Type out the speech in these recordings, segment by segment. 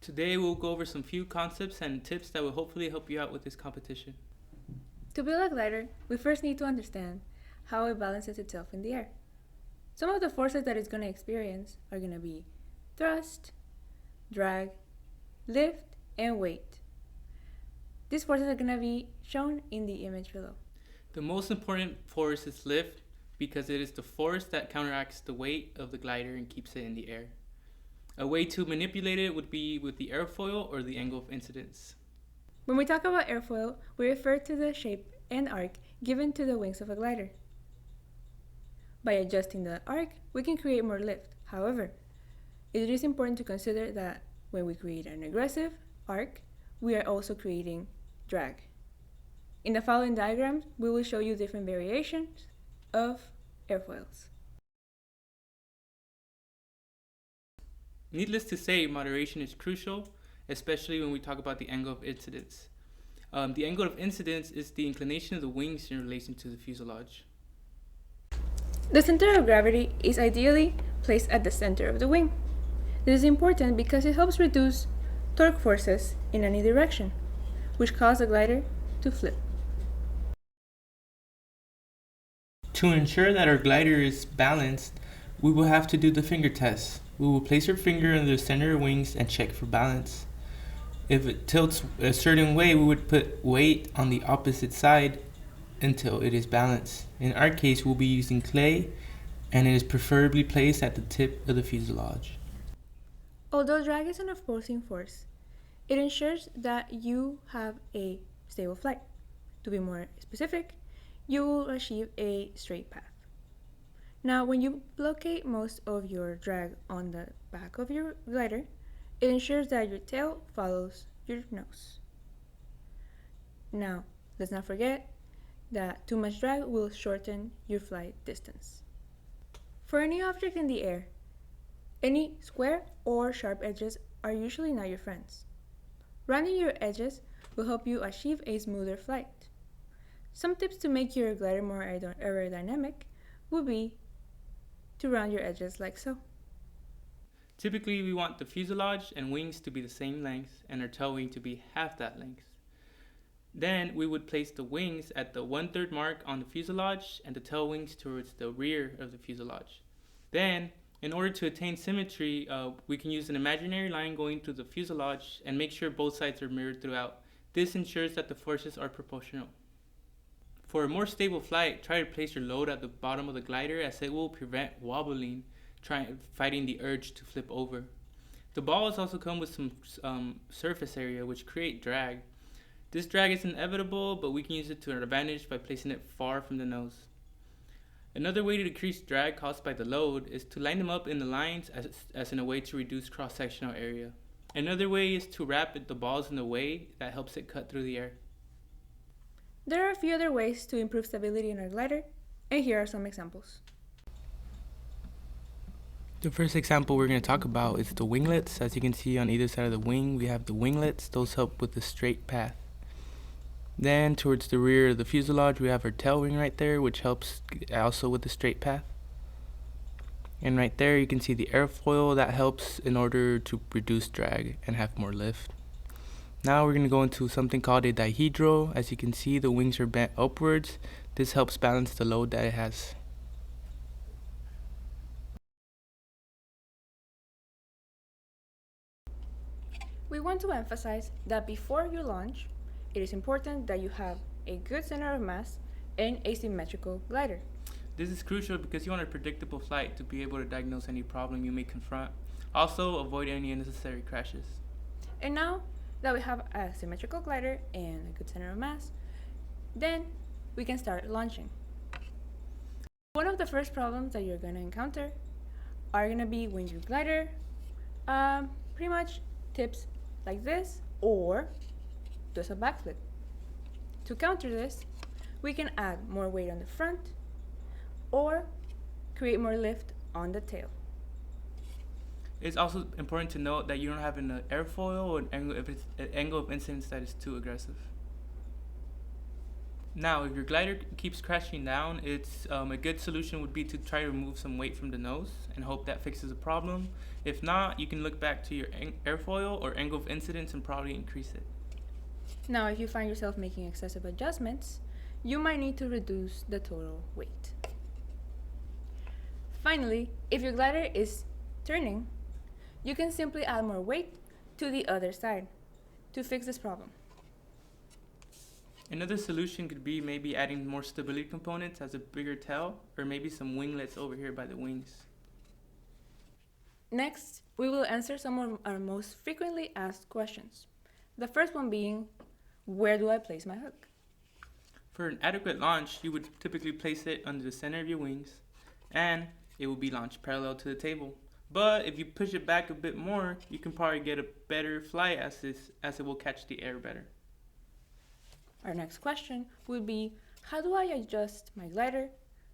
Today we'll go over some few concepts and tips that will hopefully help you out with this competition. To build a glider, we first need to understand how it balances itself in the air. Some of the forces that it's going to experience are going to be thrust, drag, lift, and weight. These forces are going to be shown in the image below. The most important force is lift because it is the force that counteracts the weight of the glider and keeps it in the air. A way to manipulate it would be with the airfoil or the angle of incidence. When we talk about airfoil, we refer to the shape and arc given to the wings of a glider. By adjusting the arc, we can create more lift. However, it is important to consider that when we create an aggressive arc, we are also creating drag. In the following diagrams, we will show you different variations of airfoils. Needless to say, moderation is crucial, especially when we talk about the angle of incidence. The angle of incidence is the inclination of the wings in relation to the fuselage. The center of gravity is ideally placed at the center of the wing. This is important because it helps reduce torque forces in any direction, which cause the glider to flip. To ensure that our glider is balanced, we will have to do the finger test. We will place our finger on the center of wings and check for balance. If it tilts a certain way, we would put weight on the opposite side until it is balanced. In our case, we'll be using clay, and it is preferably placed at the tip of the fuselage. Although drag is an opposing force, it ensures that you have a stable flight. To be more specific, you will achieve a straight path. Now, when you locate most of your drag on the back of your glider, it ensures that your tail follows your nose. Now, let's not forget that too much drag will shorten your flight distance. For any object in the air, any square or sharp edges are usually not your friends. Rounding your edges will help you achieve a smoother flight. Some tips to make your glider more aerodynamic would be to round your edges like so. Typically, we want the fuselage and wings to be the same length and our tail wing to be half that length. Then we would place the wings at the 1/3 mark on the fuselage and the tail wings towards the rear of the fuselage. Then, in order to attain symmetry, we can use an imaginary line going through the fuselage and make sure both sides are mirrored throughout. This ensures that the forces are proportional. For a more stable flight, try to place your load at the bottom of the glider as it will prevent wobbling, fighting the urge to flip over. The balls also come with some surface area which create drag. This drag is inevitable, but we can use it to our advantage by placing it far from the nose. Another way to decrease drag caused by the load is to line them up in the lines as in a way to reduce cross-sectional area. Another way is to wrap the balls in a way that helps it cut through the air. There are a few other ways to improve stability in our glider, and here are some examples. The first example we're going to talk about is the winglets. As you can see on either side of the wing, we have the winglets. Those help with the straight path. Then towards the rear of the fuselage, we have our tail wing right there, which helps also with the straight path. And right there you can see the airfoil that helps in order to reduce drag and have more lift. Now we're going to go into something called a dihedral. As you can see, the wings are bent upwards. This helps balance the load that it has. We want to emphasize that before you launch, it is important that you have a good center of mass and a symmetrical glider. This is crucial because you want a predictable flight to be able to diagnose any problem you may confront. Also, avoid any unnecessary crashes. And now that we have a symmetrical glider and a good center of mass, then we can start launching. One of the first problems that you're going to encounter are going to be when your glider pretty much tips like this or does a backflip. To counter this, we can add more weight on the front or create more lift on the tail. It's also important to note that you don't have an airfoil or an angle of incidence that is too aggressive. Now, if your glider keeps crashing down, it's a good solution would be to try to remove some weight from the nose and hope that fixes the problem. If not, you can look back to your airfoil or angle of incidence and probably increase it. Now, if you find yourself making excessive adjustments, you might need to reduce the total weight. Finally, if your glider is turning, you can simply add more weight to the other side to fix this problem. Another solution could be maybe adding more stability components as a bigger tail, or maybe some winglets over here by the wings. Next, we will answer some of our most frequently asked questions. The first one being, where do I place my hook? For an adequate launch, you would typically place it under the center of your wings, and it will be launched parallel to the table. But if you push it back a bit more, you can probably get a better flight as it will catch the air better. Our next question would be, how do I adjust my glider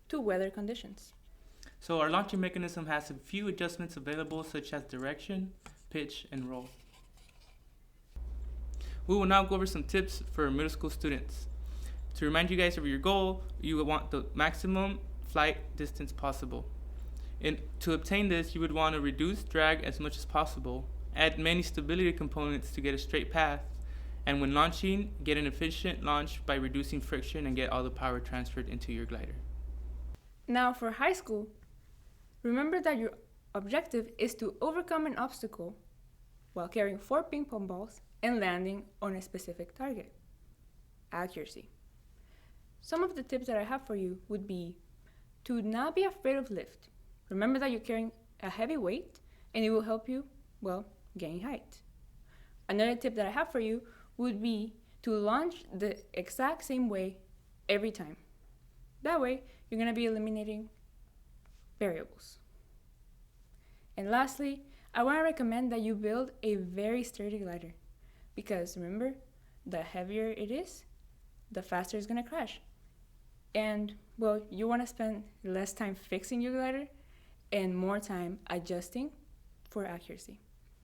to weather conditions? So our launching mechanism has a few adjustments available, such as direction, pitch, and roll. We will now go over some tips for middle school students. To remind you guys of your goal, you would want the maximum flight distance possible. And to obtain this, you would want to reduce drag as much as possible, add many stability components to get a straight path, and when launching, get an efficient launch by reducing friction and get all the power transferred into your glider. Now for high school, remember that your objective is to overcome an obstacle while carrying 4 ping pong balls and landing on a specific target. Accuracy. Some of the tips that I have for you would be to not be afraid of lift. Remember that you're carrying a heavy weight and it will help you, gain height. Another tip that I have for you would be to launch the exact same way every time. That way, you're going to be eliminating variables. And lastly, I want to recommend that you build a very sturdy glider, because remember, the heavier it is, the faster it's going to crash. And you want to spend less time fixing your glider and more time adjusting for accuracy.